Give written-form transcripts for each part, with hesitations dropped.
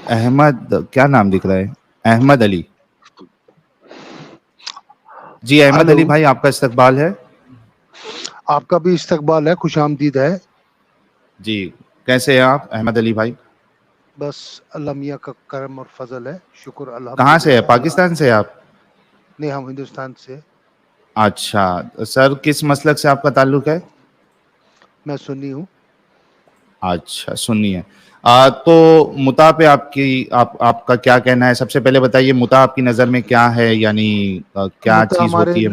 احمد کیا نام دکھ رہا ہے؟ احمد علی. جی احمد علی بھائی آپ کا استقبال ہے. آپ کا بھی استقبال ہے, خوش آمدید ہے. جی کیسے ہیں آپ احمد علی بھائی؟ بس اللہ میاں کا کرم اور فضل ہے, شکر کہاں سے ہے؟ الحمدللہ. پاکستان سے آپ؟ نہیں, ہم ہندوستان سے. اچھا سر, کس مسلک سے آپ کا تعلق ہے؟ میں سنی ہوں. اچھا سنیے. تو متا پہ آپ کا کیا کہنا ہے؟ سب سے پہلے بتائیے متا آپ کی نظر میں کیا ہے, یعنی کیا متا چیز ہمارے ہوتی ہے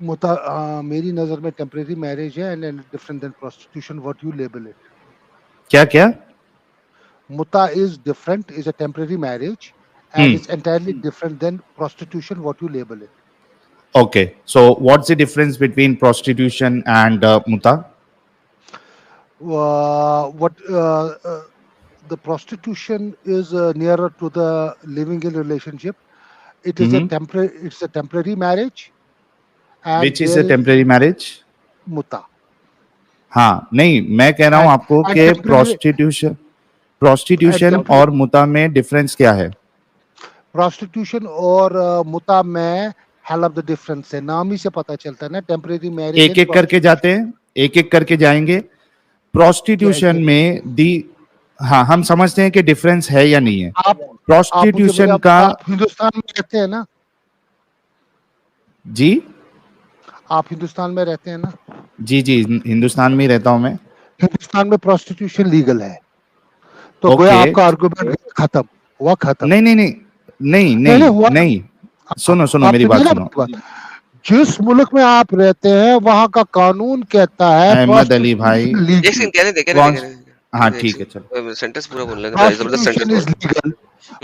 متا؟ میری نظر میں ٹیمپریری میرج ہے, and different than prostitution what you label it. کیا کیا؟ متا is different, is a temporary marriage and it's entirely different than prostitution what you label it. Okay, so what's the difference between prostitution and muta? The prostitution is nearer to the living in relationship. It is it's a temporary marriage, and Which is there a is temporary marriage? muta. ہاں نہیں, میں کہہ رہا ہوں آپ کو کہ prostitution اور متا میں ڈفرنس کیا ہے؟ پروسٹیٹیوشن اور متا میں ہیل آف دا ڈفرنس ہے, نام ہی سے پتا چلتا ہے نا. ٹیمپریری میرج ایک ایک کر کے جاتے ہیں, ایک ایک کر کے جائیں گے. پروسٹیٹیوشن میں ہاں ہم سمجھتے ہیں کہ ڈفرنس ہے یا نہیں ہے. پروسٹیٹیوشن کا ہندوستان میں رہتے ہیں نا, جی آپ ہندوستان میں رہتے ہیں نا. جی جی ہندوستان میں ہی رہتا ہوں میں. ہندوستان میں پروسٹیٹیوشن لیگل ہے, تو گویا اوکے آپ کا آرگومنٹ ختم ہوا. ختم نہیں نہیں نہیں نہیں نہیں ہوا. نہیں, سنو آپ میری بات سنو. جس ملک میں آپ رہتے ہیں وہاں کا قانون کہتا ہے احمد علی بھائی ہاں ٹھیک ہے چلو. سینٹنس پورا بول لیں. Prostitution is legal.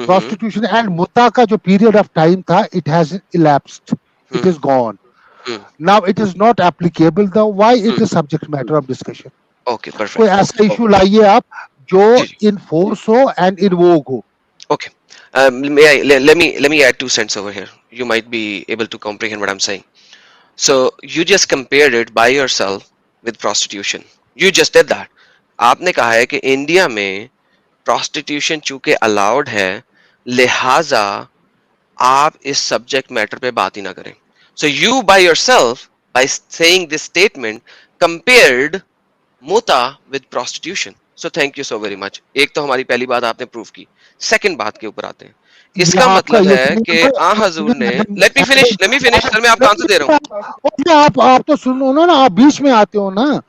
Prostitution and muta کا جو period of time تھا, it has elapsed. It is gone. Now it is not applicable. Now why it is subject matter of discussion. Okay, perfect. کوئی ایسا issue لائیے آپ جو in force who and in vogue who. Okay. Let me add 2 cents over here. You might be able to comprehend what I'm saying. So you just compared it by yourself with prostitution. You just did that. آپ نے کہا ہے کہ India میں prostitution چونکہ allowed ہے, لہٰذا آپ اس سبجیکٹ میٹر پہ بات ہی نہ کریں. So you by yourself, by saying this statement, compared muta with prostitution. So thank you so very much. ایک تو ہماری پہلی بات آپ نے پروف کی. سیکنڈ بات کے اوپر آتے ہیں. اس کا مطلب ہے کہ حضور نے let me finish سر, میں آپ کا آنسر دے رہا ہوں. آپ تو سنو نا, آپ بیچ میں آتے ہو نا.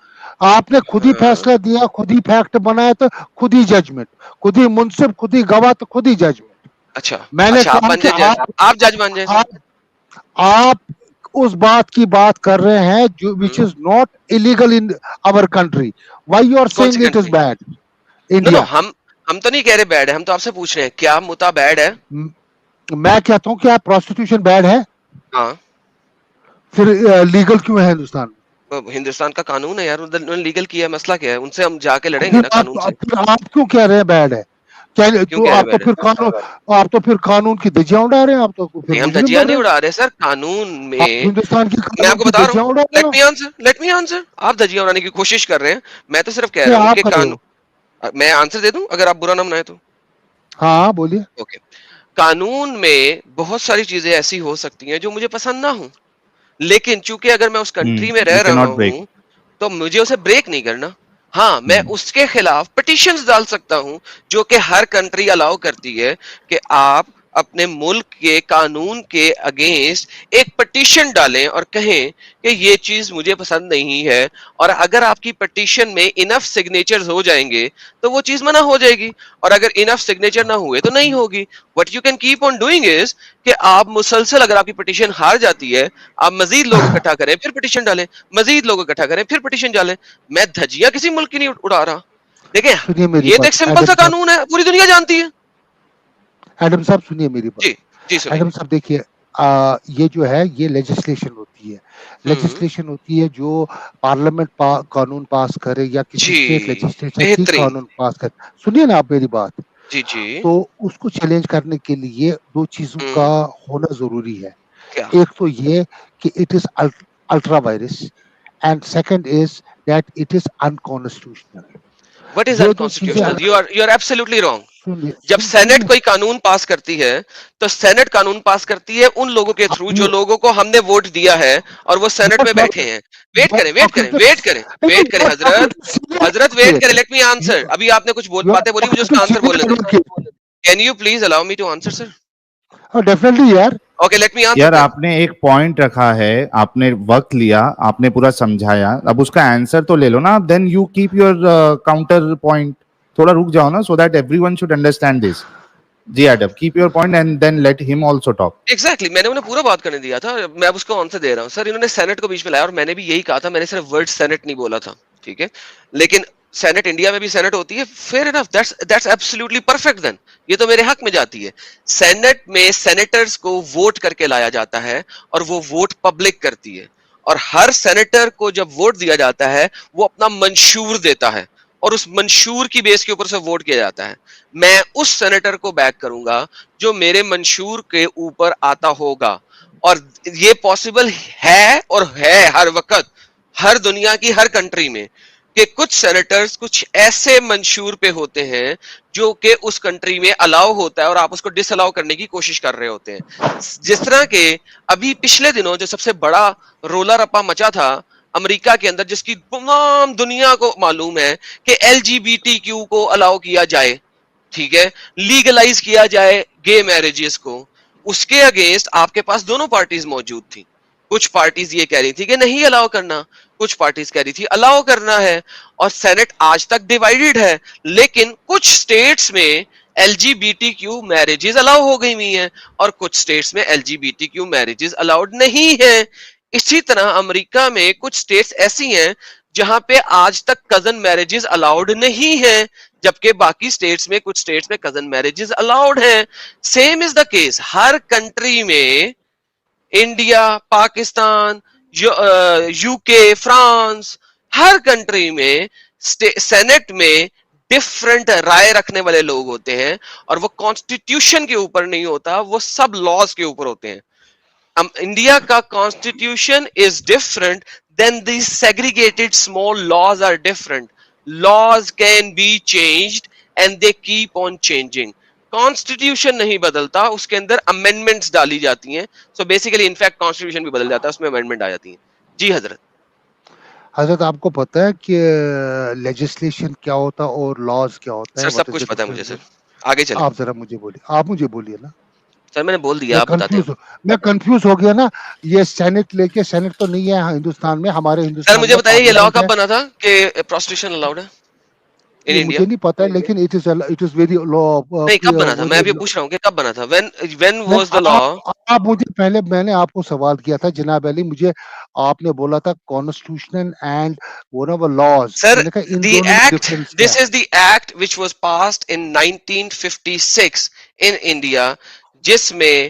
آپ نے خود ہی فیصلہ دیا, خود ہی فیکٹ بنایا, تو خود ہی ججمنٹ, خود ہی منصف, خود ہی گواہ, تو خود ہی ججمنٹ. اچھا میں نے آپ جج بن جائیں. آپ اس بات کی بات کر رہے ہیں جو which is not illegal in our country. Why you are saying it is bad? India. No, ہم تو نہیں کہہ رہے بیڈ ہے, ہم تو آپ سے پوچھ رہے ہیں کیا متا بیڈ ہے. میں کہتا ہوں کیا پروسٹیٹیوشن بیڈ ہے؟ ہاں. پھر لیگل کیوں ہے ہندوستان میں؟ ہندوستان کا قانون ہے یار, انہوں نے لیگل کیا ہے. مسئلہ کیا ہے, ان سے ہم جا کے لڑیں گے نا قانون سے. آپ کیوں کہہ رہے ہیں بیڈ ہے؟ آپ تو پھر قانون کی دھجیاں اڑا رہے ہیں. آپ تو ہم دھجیاں نہیں اڑا رہے سر, قانون میں ہندوستان کی میں آپ کو بتا رہا ہوں. Late me answer. آپ دھجیاں اڑانے کی کوشش کر رہے ہیں, میں تو صرف کہہ رہا ہوں کہ قانون. میں آنسر دے دوں اگر آپ برا نہ منائے تو. ہاں بولیے. اوکے. قانون میں بہت ساری چیزیں ایسی ہو سکتی ہیں جو مجھے پسند نہ ہوں, لیکن چونکہ اگر میں اس کنٹری میں رہ رہا ہوں تو مجھے اسے بریک نہیں کرنا. ہاں میں اس کے خلاف پٹیشنز ڈال سکتا ہوں جو کہ ہر کنٹری الاؤ کرتی ہے کہ آپ اپنے ملک کے قانون کے اگینسٹ ایک پٹیشن ڈالیں اور کہیں کہ یہ چیز مجھے پسند نہیں ہے, اور اگر آپ کی پٹیشن میں انف سگنیچرز ہو جائیں گے تو وہ چیز منع ہو جائے گی, اور اگر انف سگنیچر نہ ہوئے تو نہیں ہوگی. What you can keep on doing is کہ آپ مسلسل, اگر آپ کی پٹیشن ہار جاتی ہے, آپ مزید لوگ اکٹھا کریں پھر پٹیشن ڈالیں, مزید لوگ اکٹھا کریں پھر پٹیشن ڈالیں. میں دھجیاں کسی ملک کی نہیں اڑا رہا. دیکھیں یہ تو ایک سمپل سا قانون ہے, پوری دنیا جانتی ہے. ایڈم صاحب سنیے میری بات. جی ایڈم صاحب دیکھیے, یہ جو ہے یہ لیجسلیشن ہوتی ہے. لیجسلیشن ہوتی ہے جو پارلیمنٹ قانون پاس کرے یا کسی اسٹیٹ لیجسلیچر کی قانون پاس کرے. سنیے نا آپ میری بات. جی جی. تو اس کو چیلنج کرنے کے لیے 2 چیزوں کا ہونا ضروری ہے. ایک تو یہ کہ it is ultra virus, and second is that it is unconstitutional. What is unconstitutional? You are absolutely wrong. جب سینٹ کوئی قانون پاس کرتی ہے تو سینٹ قانون پاس کرتی ہے ان لوگوں کے تھرو جو لوگوں کو ہم نے ووٹ دیا ہے اور وہ سینٹ میں بیٹھے ہیں. ویٹ کریں ویٹ کریں ویٹ کریں ویٹ کریں حضرت ویٹ کریں, لیٹ می آنسر. ابھی آپ نے کچھ باتیں بولی, مجھے اس کا آنسر بولنے دیں. Can you please allow me to answer sir? Definitely یار. Okay let me answer. یار آپ نے ایک پوائنٹ رکھا ہے, آپ نے وقت لیا, آپ نے پورا سمجھایا, اب اس کا آنسر تو لے لو نا. Then you keep your counter point. تھوڑا رک جاؤ نا, so that every one should understand this. جی Adam, keep your point and then let ہم آلسو ٹاک. ایگزیکٹلی, میں نے انہیں پورا بات کرنے دیا تھا, میں اب اس کو آنسر دے رہا ہوں. سر انہوں نے سینٹ کو بیچ میں لایا اور میں نے بھی یہی کہا تھا, میں نے صرف ورڈ سینٹ نہیں بولا تھا, ٹھیک ہے, لیکن سینٹ انڈیا میں بھی سینٹ ہوتی ہے. Fair enough, that's absolutely perfect. Then یہ تو میرے حق میں جاتی ہے. سینٹ میں سینیٹرز کو ووٹ کر کے لایا جاتا ہے اور وہ ووٹ پبلک کرتی ہے, اور ہر سینیٹر کو جب ووٹ دیا جاتا ہے وہ اپنا منشور دیتا ہے اور اس منشور کی بیس کے اوپر سے ووٹ کیا جاتا ہے. میں اس سینیٹر کو بیک کروں گا جو میرے منشور کے اوپر آتا ہوگا, اور یہ پاسبل ہے اور ہے ہر وقت ہر دنیا کی ہر کنٹری میں کہ کچھ سینیٹرز کچھ ایسے منشور پہ ہوتے ہیں جو کہ اس کنٹری میں الاؤ ہوتا ہے اور آپ اس کو ڈس الاؤ کرنے کی کوشش کر رہے ہوتے ہیں. جس طرح کہ ابھی پچھلے دنوں جو سب سے بڑا رولا رپا مچا تھا امریکہ کے اندر, جس کی تمام دنیا کو معلوم ہے کہ L G B T Q کو الاؤ کیا جائے, ٹھیک ہے, لیگلائز کیا جائے گے میرجز کو, اس کے اگینسٹ آپ کے پاس دونوں پارٹیز موجود تھی. کچھ پارٹیز یہ کہہ رہی تھی کہ نہیں الاؤ کرنا, کچھ پارٹیز کہہ رہی تھی الاؤ کرنا ہے, اور سینٹ آج تک ڈیوائیڈڈ ہے. لیکن کچھ سٹیٹس میں L G B T Q marriages الاؤ ہو گئی ہوئی ہیں اور کچھ سٹیٹس میں L G B T Q marriages allowed نہیں ہیں. اسی طرح امریکہ میں کچھ سٹیٹس ایسی ہیں جہاں پہ آج تک کزن میرجز الاؤڈ نہیں ہیں, جبکہ باقی سٹیٹس میں کچھ سٹیٹس میں کزن میرجز الاؤڈ ہیں. Same as the case Hare country میں, انڈیا, پاکستان, یو کے, فرانس, ہر کنٹری میں سینٹ میں ڈفرنٹ رائے رکھنے والے لوگ ہوتے ہیں, اور وہ کانسٹیٹیوشن کے اوپر نہیں ہوتا, وہ سب لاز کے اوپر ہوتے ہیں. انڈیا کا constitution is different than the segregated small laws are different. laws can be changed and they keep on changing. Constitution نہیں بدلتا, اس کے اندر امینڈمنٹس ڈالی جاتی ہیں. سو بیسیکلی انفیکٹ کانسٹیٹیوشن بھی بدل جاتا ہے, اس میں امینڈمنٹ آ جاتی ہیں. جی حضرت. حضرت آپ کو پتا ہے کہ لیجسلیشن کیا ہوتا ہے اور لاز کیا ہوتا ہے؟ سر سب کچھ پتا ہے مجھے سر, آگے چلیں. آپ ذرا مجھے بولیے, آپ مجھے بولیے نا سر. میں نے بول دیا, آپ بتاتے ہیں. میں کنفیوز ہو گیا نا. یہ سینٹ لے کے, سینٹ تو نہیں ہے ہندوستان میں, ہمارے ہندوستان سر مجھے بتائیے یہ لا کب بنا تھا کہ پروسٹیوشن الاؤڈ ہے ان انڈیا؟ مجھے نہیں پتا ہے, لیکن اٹ از ویری لا. نہیں کب بنا تھا, میں ابھی پوچھ رہا ہوں کہ کب بنا تھا, when was the law؟ آپ مجھے پہلے, میں نے آپ کو سوال کیا تھا جناب علی, مجھے آپ نے بولا تھا کانسٹیٹیوشن اینڈ وہ laws. Sir the act, this is the act which was passed in 1956 in India, جس میں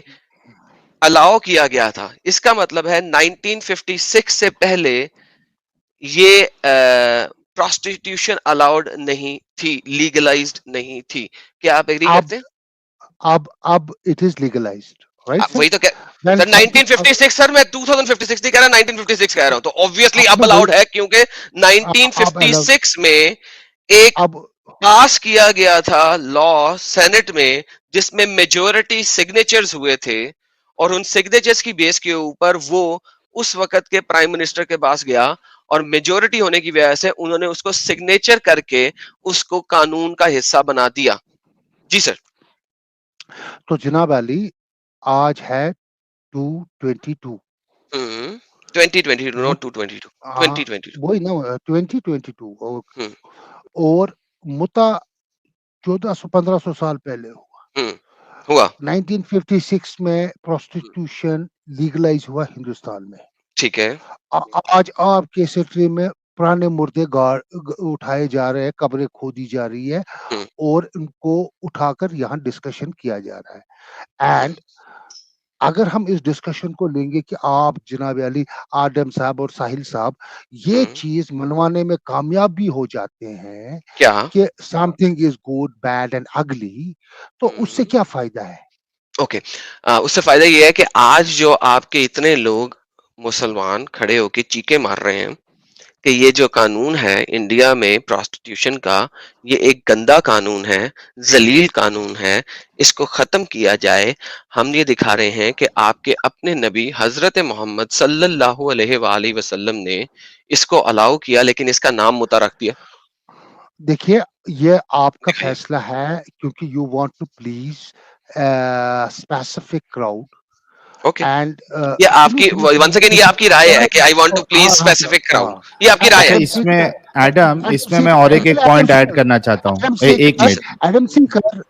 الاؤ کیا گیا تھا. اس کا مطلب ہے 1956 سے پہلے یہ پروسٹیٹیوشن الاؤڈ نہیں تھی, لیگلائزڈ نہیں تھی. کیا آپ ایگری کرتے ہیں؟ اب اٹ از لیگلائزڈ, رائٹ؟ وہی تو سر 1956 سر, میں 2056 نہیں کہہ رہا, 1956 کہہ رہا ہوں. تو obviously اب الاؤڈ ہے کیونکہ 1956 میں ایک پاس کیا گیا تھا لا سینٹ میں, جس میں میجورٹی سگنیچرز ہوئے تھے, اور ان سگنیچرز کی بیس کے اوپر وہ اس وقت کے پرائم منسٹر کے پاس گیا, اور میجورٹی ہونے کی وجہ سے انہوں نے اس کو سگنیچر کر کے اس کو قانون کا حصہ بنا دیا. جی سر. تو جناب علی آج ہے 2022. 2022 not 222, 2022 وہی نا 2022, اور متا 1400-1500 سال پہلے ہوا. 1956 میں پروسٹیٹیوشن لیگلائز ہوا ہندوستان میں, ٹھیک ہے. آج آپ کے سیکٹری میں پرانے مردے اٹھائے جا رہے ہیں, قبریں کھودی جا رہی ہے, اور ان کو اٹھا کر یہاں ڈسکشن کیا جا رہا ہے. اینڈ اگر ہم اس ڈسکشن کو لیں گے کہ آپ جناب علی, آدم صاحب اور ساحل صاحب یہ چیز منوانے میں کامیاب بھی ہو جاتے ہیں کہ something is good, bad and ugly, تو اس سے کیا فائدہ ہے؟ اوکے, اس سے فائدہ یہ ہے کہ آج جو آپ کے اتنے لوگ مسلمان کھڑے ہو کے چیخے مار رہے ہیں کہ یہ جو قانون ہے انڈیا میں پروسٹیٹیوشن کا، یہ ایک گندا قانون ہے، ذلیل قانون ہے، اس کو ختم کیا جائے. ہم یہ دکھا رہے ہیں کہ آپ کے اپنے نبی حضرت محمد صلی اللہ علیہ وآلہ وسلم نے اس کو الاؤ کیا، لیکن اس کا نام متا رکھ دیا. دیکھیے یہ آپ کا فیصلہ ہے کیونکہ you want to please specific crowd. Okay, یہ آپ کی ونس اگین یہ آپ کی رائے ہے کہ I want to please specific crowd, یہ آپ کی رائے ہے. اس میں ایڈم، اس میں اور ایک پوائنٹ ایڈ کرنا چاہتا ہوں. ایک منٹ ایڈم سنکر،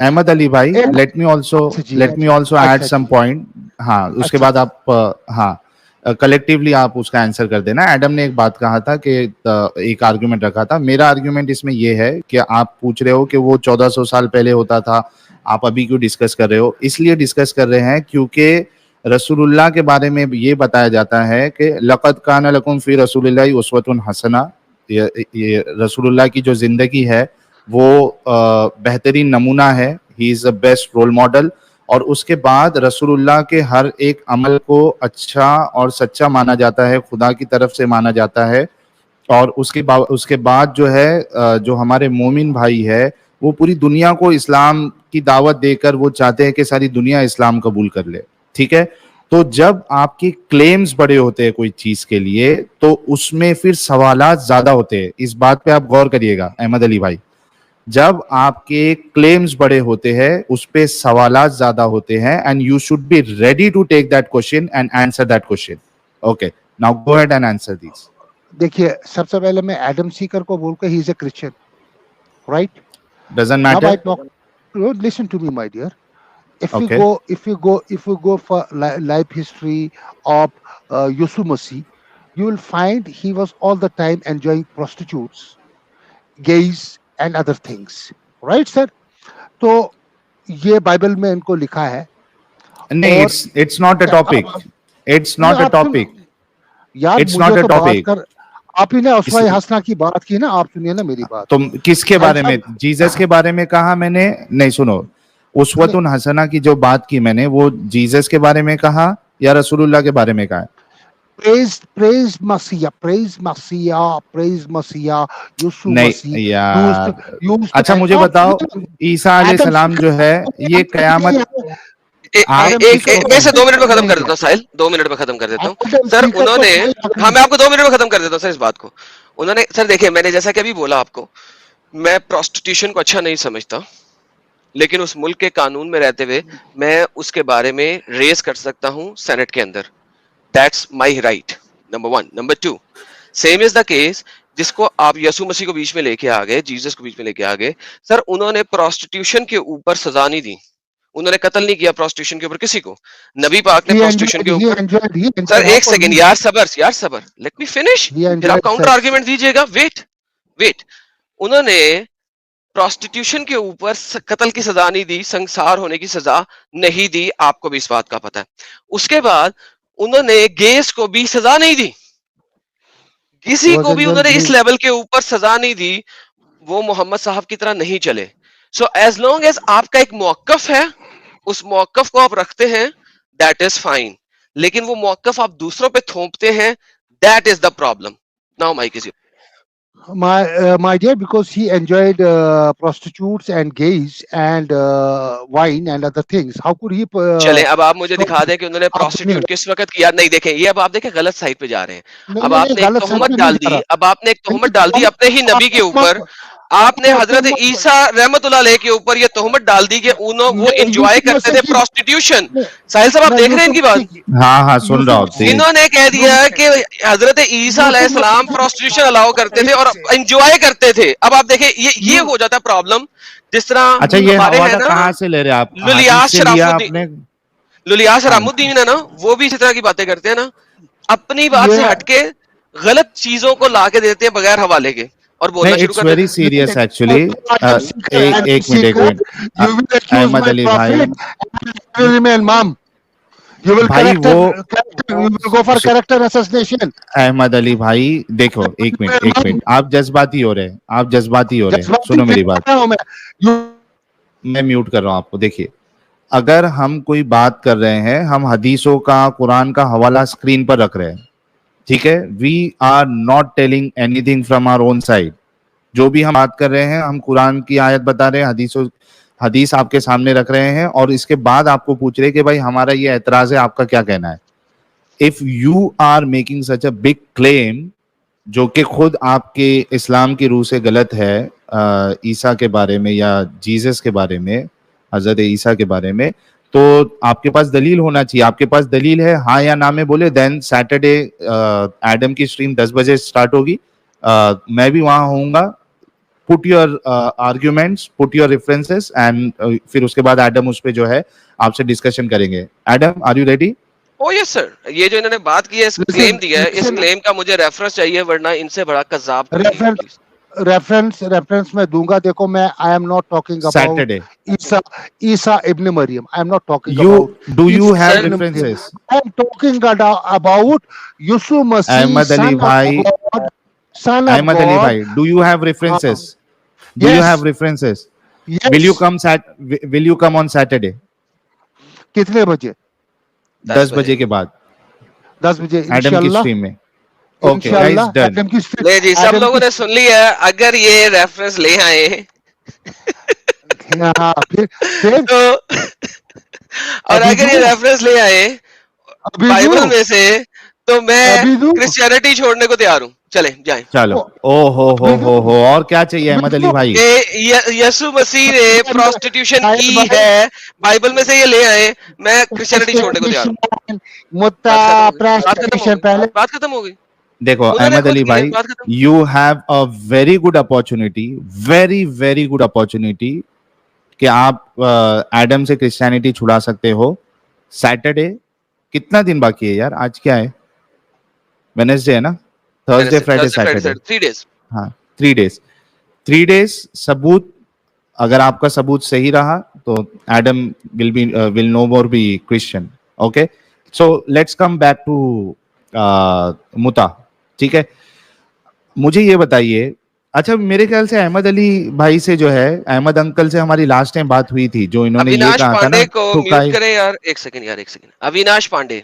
احمد علی بھائی، let me also add some point. ہاں اس کے بعد آپ ہاں کلیکٹیولی آپ اس کا آنسر کر دینا. ایڈم نے ایک بات کہا تھا کہ ایک آرگیومنٹ رکھا تھا. میرا آرگیومنٹ اس میں یہ ہے کہ آپ پوچھ رہے ہو کہ وہ 1400 سال پہلے ہوتا تھا، آپ ابھی کیوں ڈسکس کر رہے ہو؟ اس لیے ڈسکس کر رہے ہیں کیونکہ رسول اللہ کے بارے میں یہ بتایا جاتا ہے کہ لقد کان لکم فی رسول اللہ اسوۃ حسنہ. یہ رسول اللہ کی جو زندگی ہے وہ بہترین نمونہ ہے. ہی از دا بیسٹ رول ماڈل. اور اس کے بعد رسول اللہ کے ہر ایک عمل کو اچھا اور سچا مانا جاتا ہے، خدا کی طرف سے مانا جاتا ہے. اور اس کے بعد جو ہے جو ہمارے مومن بھائی ہے وہ پوری دنیا کو اسلام کی دعوت دے کر وہ چاہتے ہیں کہ ساری دنیا اسلام قبول کر لے. ٹھیک ہے، تو جب آپ کی کلیمز بڑے ہوتے ہیں کوئی چیز کے لیے تو اس میں پھر سوالات زیادہ ہوتے ہیں. اس بات پہ آپ غور کریے گا احمد علی بھائی. جب آپ کے کلیمز بڑے ہوتے ہیں اس پہ سوالات زیادہ ہوتے ہیں and you should be ready to take that question and answer that question. Okay now go ahead and answer this. دیکھیے سب سے پہلے میں ایڈم سیکر کو بول کے he is a Christian, right? Doesn't matter. Listen to me, my dear. If Okay. you go for life history of Yusuf Masih, you will find he was all the time enjoying prostitutes, gays, and other things, right, sir? تو یہ Bible میں ان کو لکھا ہے. نہیں، it's not a topic. It's not a topic. یار It's مجھے not a تو بات topic. کر، آپ ہی نے اسوہ حسنہ کی بات کی نا، آپ سنیے نا میری بات. تم کس کے بارے میں؟ جیزس کے بارے میں کہا میں نے؟ نہیں سنو، اسوۃ حسنہ کی جو بات کی میں نے وہ جیزس کے بارے میں کہا یا رسول اللہ کے بارے میں کہا؟ praise Messiah, praise Messiah, praise Messiah. یوسف نہیں مسیح یار. اچھا مجھے بتاؤ، عیسیٰ علیہ السلام جو ہے یہ قیامت میں سے 2 منٹ میں ختم کر دیتا ہوں ساحل، 2 منٹ میں ختم کر دیتا ہوں سر. انہوں نے، ہاں میں آپ کو 2 منٹ میں ختم کر دیتا ہوں سر اس بات کو. انہوں نے سر دیکھیں، میں نے جیسا کہ ابھی بولا آپ کو، میں پروسٹیٹیوشن کو اچھا نہیں سمجھتا، لیکن اس ملک کے قانون میں رہتے ہوئے میں اس کے بارے میں ریز کر سکتا ہوں سینٹ کے اندر. That's my right, number 1. Number 2، same as the case جس کو آپ یسوع مسیح کو بیچ میں لے کے آ گئے، جیزس کو بیچ میں لے کے آ گئے. سر انہوں نے پروسٹیٹیوشن کے اوپر سزا نہیں دی، انہوں نے قتل نہیں کیا پروسٹیٹیوشن کے اوپر کسی کو. نبی پاک نے پروسٹیٹیوشن کے اوپر، سر ایک سیکنڈ یار صبر لیٹ می فنش، پھر آپ کاؤنٹر آرگیومنٹ دیجیے گا. ویٹ. انہوں نے پروسٹیٹیوشن کے اوپر قتل کی سزا نہیں دی، سنسار ہونے کی سزا نہیں دی، آپ کو بھی اس بات کا پتہ ہے. اس کے بعد انہوں نے گیس کو بھی سزا نہیں دی، کسی کو بھی انہوں نے اس لیول کے اوپر سزا نہیں دی. وہ محمد صاحب کی طرح نہیں چلے. سو ایز لانگ ایز آپ کا ایک موقف ہے، اس موقف کو آپ رکھتے ہیں، دیٹ از فائن. لیکن وہ موقف آپ دوسروں پہ تھوپتے ہیں، that is the problem. Now mic is your. My dear, because he enjoyed prostitutes and gays and wine and other things. How could he چلیں اب آپ مجھے دکھا دیں کہ انہوں نے پروسٹیٹیوٹ کس وقت کیا. نہیں دیکھیں، یہ اب آپ دیکھیں غلط سائٹ پہ جا رہے ہیں. اب آپ نے ایک تہمت ڈال دی، اپنے ہی نبی کے اوپر. آپ نے حضرت عیسیٰ رحمت اللہ علیہ کے اوپر یہ تہمت ڈال دی کہ وہ انجوائے کرتے تھے پروسٹیٹیوشن. ساحل صاحب آپ دیکھ رہے ہیں ان کی بات؟ ہاں سن رہا ہوں. انہوں نے کہہ دیا کہ حضرت عیسیٰ علیہ السلام پروسٹیٹیوشن الاؤ کرتے تھے اور انجوائے کرتے تھے. اب آپ دیکھیں یہ ہو جاتا ہے پرابلم. جس طرح اچھا یہ ہمارے ہیں حوالہ کہاں سے لے رہے آپ؟ للیاس شرف الدین ہے نا، وہ بھی اسی طرح کی باتیں کرتے ہیں نا، اپنی بات سے ہٹ کے غلط چیزوں کو لا کے دیتے ہیں بغیر حوالے کے اور بولنا شروع کرتے ہیں. Very serious actually. ایک منٹ احمد علی بھائی، احمد علی بھائی دیکھو ایک منٹ آپ جذباتی ہو رہے ہیں. سنو میری بات، میں میوٹ کر رہا ہوں آپ کو. دیکھیے اگر ہم کوئی بات کر رہے ہیں, ہم حدیثوں کا, قرآن کا حوالہ اسکرین پر رکھ رہے ہیں, ٹھیک ہے, we are not telling anything from our own side. جو بھی ہم بات کر رہے ہیں, ہم قرآن کی آیت بتا رہے ہیں, حدیث آپ کے سامنے رکھ رہے ہیں, اور اس کے بعد آپ کو پوچھ رہے کہ بھائی ہمارا یہ اعتراض ہے, آپ کا کیا کہنا ہے. If you are making such a big claim, جو کہ خود آپ کے اسلام کی روح سے غلط ہے, عیسیٰ کے بارے میں یا جیزس کے بارے میں, حضرت عیسیٰ کے بارے میں, تو آپ کے پاس دلیل ہونا چاہیے. آپ کے پاس دلیل ہے, ہاں یا نہ میں بولے, دین سیٹرڈے ایڈم کی اسٹریم 10 بجے اسٹارٹ ہوگی, میں بھی وہاں ہوں گا. Put your arguments, put your references, and پھر اس کے بعد ایڈم اس پہ جو ہے آپ سے ڈسکشن کریں گے. Adam, are you ready? Oh yes sir. یہ جو انہوں نے بات کی ہے, کلیم دیا ہے, اس کلیم کا مجھے ریفرنس چاہیے, ورنہ ان سے بڑا کذاب کوئی نہیں ہے. ریفرنس میں دوں گا. دیکھو, میں I am not talking about عیسیٰ ابن مریم. I am not talking about. Do you have references? I am talking about Yusuf Masih, Ahmad Ali bhai, son of Ahmad Ali God. bhai, do you have references? Do you have references? Yes. Will you come on Saturday? کتنے بجے؟ 10 بجے کے بعد. 10 بجے Adam کی stream میں. Okay, guys, done. لے جی, سب لوگوں نے سن لیا. اگر یہ ریفرنس لے آئے اور اگر یہ ریفرنس لے آئے بائبل میں سے, تو میں کرسچینٹی چھوڑنے کو تیار ہوں. چلیں جائیں. چلو. ہو اور کیا چاہیے احمد علی بھائی؟ یسوع مسیح نے پروسٹیٹیوشن کی ہے, بائبل میں سے یہ لے آئے, میں کرسچینٹی چھوڑنے کو تیار ہوں. بات ختم ہو گئی. دیکھو احمد علی بھائی, you have a very good opportunity, very good opportunity کہ آپ ایڈم سے کرسچینٹی چھڑا سکتے ہو. سیٹرڈے, کتنا دن باقی ہے یار؟ آج کیا ہے؟ وینسڈے ہے نا؟ Thursday, Friday, Saturday. 3 days. ہاں, 3 days. ثبوت, اگر آپ کا ثبوت صحیح رہا تو Adam will no more be Christian. Okay, so let's come back to متا. ٹھیک ہے, مجھے یہ بتائیے. اچھا, میرے خیال سے احمد علی بھائی سے جو ہے, احمد انکل سے ہماری لاسٹ ٹائم بات ہوئی تھی, جو انہوں نے یہ کہا تھا نا. کو میوٹ کریں یار, ایک سیکنڈ. اویناش پانڈے,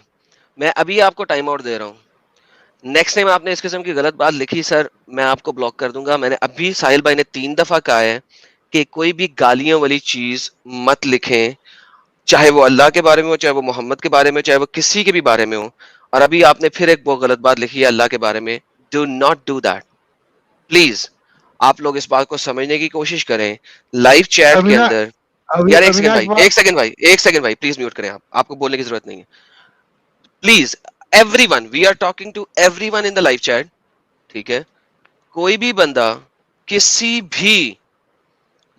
میں ابھی آپ کو ٹائم آؤٹ دے رہا ہوں. نیکسٹ ٹائم آپ نے اس قسم کی غلط بات لکھی سر, میں آپ کو بلاک کر دوں گا. میں نے ابھی ساحل بھائی نے 3 دفعہ کہا ہے کہ کوئی بھی گالیوں والی چیز مت لکھیں, چاہے وہ اللہ کے بارے میں ہو, چاہے وہ محمد کے بارے میں, چاہے وہ کسی کے بھی بارے میں ہو. اور ابھی آپ نے پھر ایک بہت غلط بات لکھی ہے اللہ کے بارے میں. Do not do that please. آپ لوگ اس بات کو سمجھنے کی کوشش کریں. لائیو چیٹ کے اندر یار, ایک سیکنڈ بھائی پلیز میوٹ کریں. آپ کو بولنے کی ضرورت نہیں ہے please. everyone, we are talking to everyone in the live chat. ٹھیک ہے, کوئی بھی بندہ کسی بھی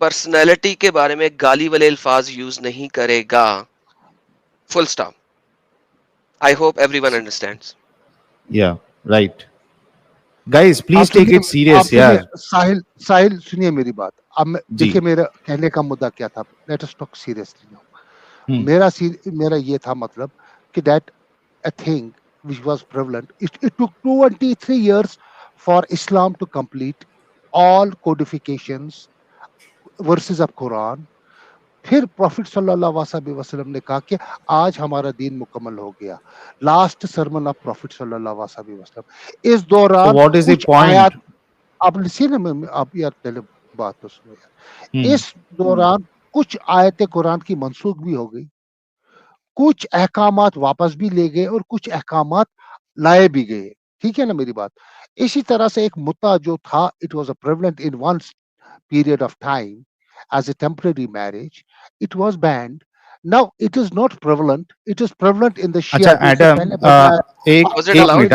پرسنالٹی کے بارے میں گالی والے الفاظ یوز نہیں کرے گا. فل stop. I hope everyone understands. Yeah, right. Guys, please take it serious yaar. ساحل سنیے میری بات. اب دیکھیے میرا کہنے کا مدعا کیا تھا. Let us talk seriously now. میرا یہ تھا مطلب کہ that a thing which was prevalent, it took 23 years for Islam to complete all codifications, verses of Quran. پھر پروفٹ صلی اللہ علیہ وسلم نے کہا کہ آج ہمارا دین مکمل ہو گیا. لاسٹ سرمن آف پروفٹ صلی اللہ علیہ وسلم. اس دوران what is the point? آپ آپ یار پہلے بات تو سنو یار. اس دوران کچھ آیت قرآن کی منسوخ بھی ہو گئی, کچھ احکامات واپس بھی لے گئے, اور کچھ احکامات لائے بھی گئے. ٹھیک ہے نا میری بات. اسی طرح سے ایک متا جو تھا, it was a prevalent in one period of time as a temporary marriage, it was banned. Now it is not prevalent, it is prevalent in the Shia. اچھا ایڈم, ایک منٹ.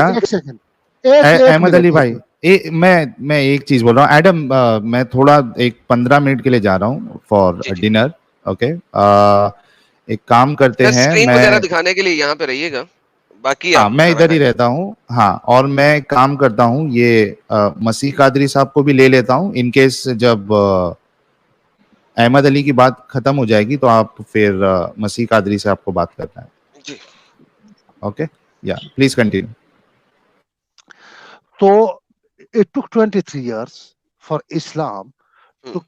احمد علی بھائی, میں ایک چیز بول رہا ہوں. ایڈم, میں تھوڑا ایک 15 منٹ کے لیے جا رہا ہوں فار ڈنر. اوکے, ایک کام کرتے ہیں, اسکرین وغیرہ دکھانے کے لیے یہاں پہ رہیے گا, باقی میں ادھر ہی رہتا ہوں. ہاں, اور میں ایک کام کرتا ہوں, یہ مسیح قادری صاحب کو بھی لے لیتا ہوں ان کیس جب احمد علی کی بات ختم ہو جائے گی تو آپ پھر مسیح قادری سے آپ کو بات کرنا ہے. جی اوکے, یا please continue. So it took 23 years for Islam to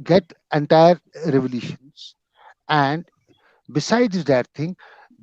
get entire revolutions, and Besides that thing,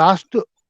last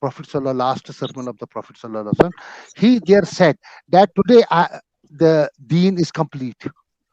Prophet sallallahu, last sermon of the Prophet sallallahu alaihi wasallam, he there said that today the deen is complete.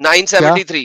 973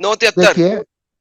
9:73।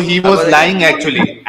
he was lying actually.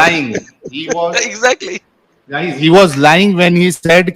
lying. He was exactly. Guys, he was lying when he said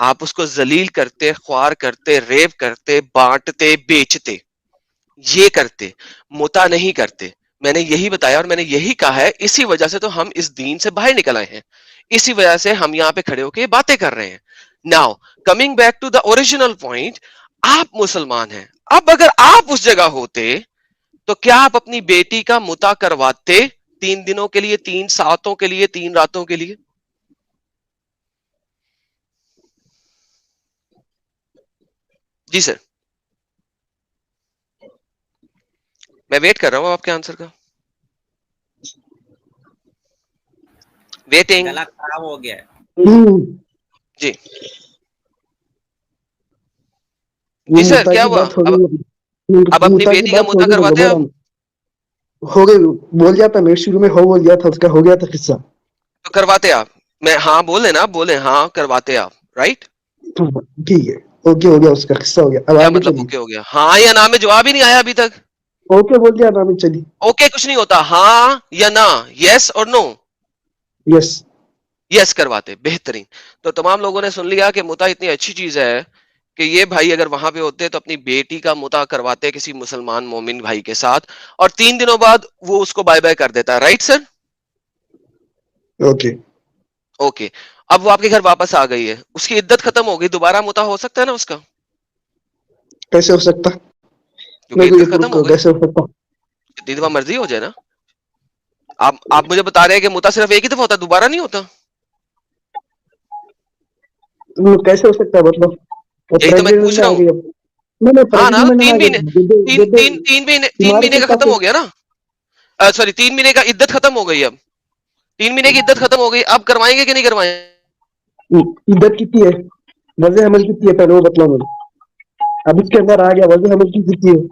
آپ اس کو ذلیل کرتے, خوار کرتے, rape کرتے, بانٹتے, بیچتے, یہ کرتے, متا نہیں کرتے. میں نے یہی بتایا اور میں نے یہی کہا ہے, اسی وجہ سے تو ہم اس دین سے باہر نکل آئے ہیں, اسی وجہ سے ہم یہاں پہ کھڑے ہو کے باتیں کر رہے ہیں. Now coming back to the original point, آپ مسلمان ہیں. اب اگر آپ اس جگہ ہوتے تو کیا آپ اپنی بیٹی کا متا کرواتے 3 دنوں کے لیے, 3 ساتوں کے لیے, 3 راتوں کے لیے؟ جی سر, میں ویٹ کر رہا ہوں آپ کے آنسر کا. ویٹنگ. گلا خراب ہو گیا ہے. جی جی سر, کیا ہوا؟ اب اپنی بیٹی کا متا کرواتے آپ؟ ہو گئی, بول جاتا میں شروع میں بول دیا تھا, اس کا ہو گیا تھا قصہ. تو کرواتے آپ؟ میں ہاں بولے نا, بولے ہاں کرواتے آپ, رائٹ؟ ٹھیک ہے, اوکے ہو گیا, اس کا قصہ ہو گیا. اب کیا آگے مطلب چلیے. اوکے ہو گیا؟ ہاں یا نہ میں جواب ہی نہیں آیا ابھی تک. اوکے بول دیا, آگے چلیے. اوکے کچھ نہیں ہوتا, ہاں یا نہ, یس اور نو. یس. یس کرواتے, بہترین. تو تمام لوگوں نے سن لیا کہ متا اتنی اچھی چیز ہے کہ یہ بھائی اگر وہاں پہ ہوتے تو اپنی بیٹی کا متا کرواتے کسی مسلمان مومن بھائی کے ساتھ, اور 3 دنوں بعد وہ اس کو بائے بائے کر دیتا, رائٹ سر؟ اوکے. اوکے, اب وہ آپ کے گھر واپس آ گئی ہے, اس کی عدت ختم ہو گئی, دوبارہ متا ہو سکتا ہے نا اس کا؟ کیسے ہو سکتا؟ کیونکہ میں کو یہ عدت پروف ختم ہو کرو, گئی. کیسے ہو سکتا؟ جتنی دفعہ مرضی ہو جائے نا. آپ مجھے بتا رہے ہیں کہ متا صرف ایک ہی دفعہ ہوتا, دوبارہ نہیں ہوتا. کیسے ہو سکتا ہے مطلب؟ یہی تو میں پوچھ رہا ہوں. ہاں نا, 3 مہینے, تین مہینے کا ختم ہو گیا نا. سوری, 3 مہینے کا عدت ختم ہو گئی. اب 3 مہینے کی عدت ختم ہو گئی, اب کروائیں گے کہ نہیں کروائیں؟ عدت کتنی ہے, وضع حمل کتنی ہے, پہلے وہ بتلاؤ مجھے. اب اس کے اندر آ گیا, وضع حمل کی کتنی ہے؟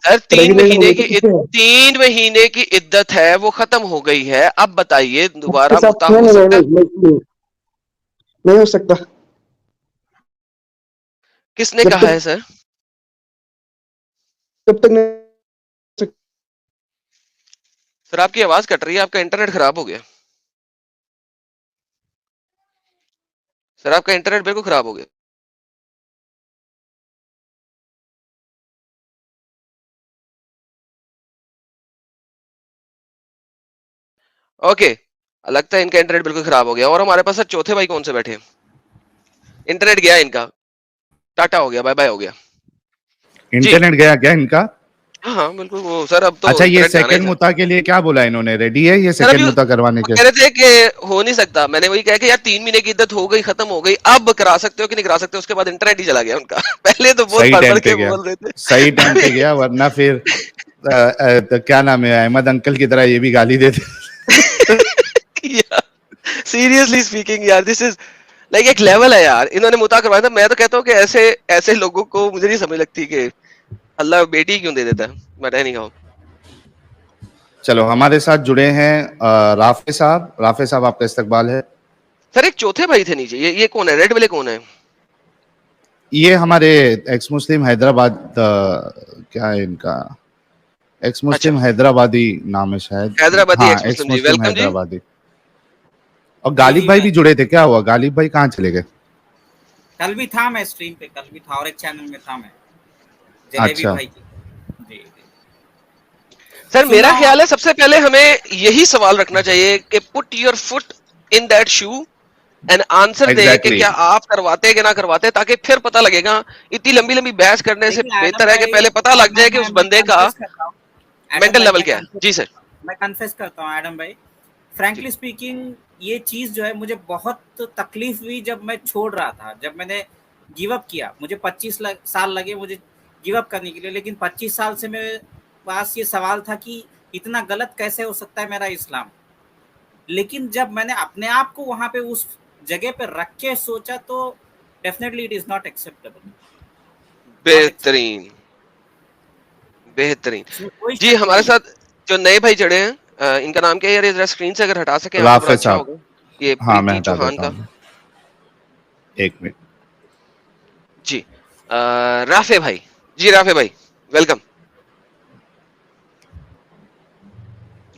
سر 3 پریگننٹ ہو مہینے گئی تو کی کتنے ہیں؟ 3 مہینے کی عدت ہے, وہ ختم ہو گئی ہے. اب بتائیے اس کے دوبارہ ساتھ متا ہو سکتا ہے؟ نہیں ہو سکتا. کس نے جب کہا تک ہے سر؟ جب تک نہیں. سر آپ کی آواز کٹ رہی ہے, آپ کا انٹرنیٹ خراب ہو گیا. سر آپ کا انٹرنیٹ بالکل خراب ہو گیا. اوکے, لگتا ہے ان کا انٹرنیٹ بالکل خراب ہو گیا. اور ہمارے پاس سر چوتھے بھائی کون سے بیٹھے ہیں؟ انٹرنیٹ گیا ان کا, ٹاٹا ہو گیا, بائے بائے ہو گیا. جی انٹرنیٹ گیا کیا ان کا؟ ہاں ہاں بالکل. وہ سر اب تو اچھا, یہ انٹرنیٹ جانا ہی سیکنڈ تھا. متا کے لیے کیا بولا انہوں نے, ریڈی ہے یہ سر ابھی سیکنڈ متا کروانے وہ کے؟ کہہ رہے تھے کہ ہو نہیں سکتا. میں نے وہی کہا کہ یار 3 مہینے کی عدت ہو گئی, ختم ہو گئی, اب کرا سکتے ہو کہ نہیں کرا سکتے. اس کے بعد انٹرنیٹ ہی چلا گیا ان کا. پہلے تو بہت صحیح پڑھ ٹائم پڑھ پہ کے گیا, بول رہے تھے. صحیح ٹائم پہ گیا, ورنہ پھر کیا نام ہے, احمد انکل کی طرح یہ بھی گالی دیتے. سیریسلی اسپیکنگ یار, دس از لائک ایک لیول ہے یار. انہوں نے متا کروایا تھا. میں تو کہتا ہوں کہ ایسے لوگوں کو مجھے نہیں سمجھ لگتی کہ اللہ بیٹی کیوں دے دیتا ہے. But any how. چلو, ہمارے ساتھ جڑے ہیں رافع صاحب. رافع صاحب آپ کا استقبال ہے. سر ایک چوتھے بھائی تھے نیچے, یہ کون ہے, ریڈ والے کون ہے؟ یہ ہمارے ایکس مسلم حیدرآباد, کیا ہے ان کا, ایکس اچھا, مسلم حیدرآبادی نام ہے شاید. حیدرآبادی ہاں, ایکس ایکس مسلم. جی مسلم ویلکم جی. حیدرآبادی. اور جی غالب جی بھائی میں بھی جڑے تھے, کیا ہوا غالب بھائی کہاں چلے گئے؟ کل بھی تھا, میں اسٹریم پہ کل بھی تھا, اور ایک چینل میں تھا میں, جلیبی اچھا, بھائی کی. جی جی سر سن میرا رہا ہوں خیال ہے آپ. سب سے پہلے ہمیں یہی سوال رکھنا چاہیے کہ put your foot in that show and answer دیں کہ ایگزیکٹلی. کیا آپ کرواتے کہ نہ کرواتے, تاکہ پھر پتہ لگے گا. اتنی لمبی لمبی بحث کرنے سے دیکھیے ایڈم بہتر ہے کہ بھائی, پہلے پتہ لگ جائے کہ اس میں بندے کا کنفیس کرتا ہوں. ایڈم مینٹل بھائی لیول کیا ہے. جی سر. میں کنفیس کرتا ہوں ایڈم بھائی, جی فرینکلی اسپیکنگ یہ چیز جو ہے مجھے بہت تکلیف ہوئی جب میں چھوڑ رہا تھا, جب میں نے گیو اپ کیا. مجھے 25 سال لگے مجھے گیو اپ کرنے کے لیے, لیکن 25 سال سے میرے پاس یہ سوال تھا کہ اتنا غلط کیسے ہو سکتا ہے میرا اسلام. لیکن جب میں نے اپنے آپ کو وہاں پہ اس جگہ پہ رکھ کے سوچا تو definitely it is not acceptable. بہترین بہترین. اس میں کوئی جی شک ہمارے نہیں ہے. ساتھ جو نئے بھائی جڑے ہیں, ان کا نام کیا ہے یار, ذرا اسکرین سے اگر ہٹا سکیں آپ تو بڑا رافع اچھا صاحب, ہوگا. یہ ہاں میں پریتی ہٹا چوہان دیتا کا. ہوں, ایک منٹ. جی رافع بھائی. جی رافع بھائی ویلکم.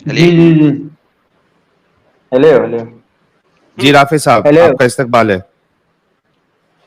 جی جی جی, ہیلو ہیلو. جی رافع صاحب ہیلو. آپ کا استقبال ہے.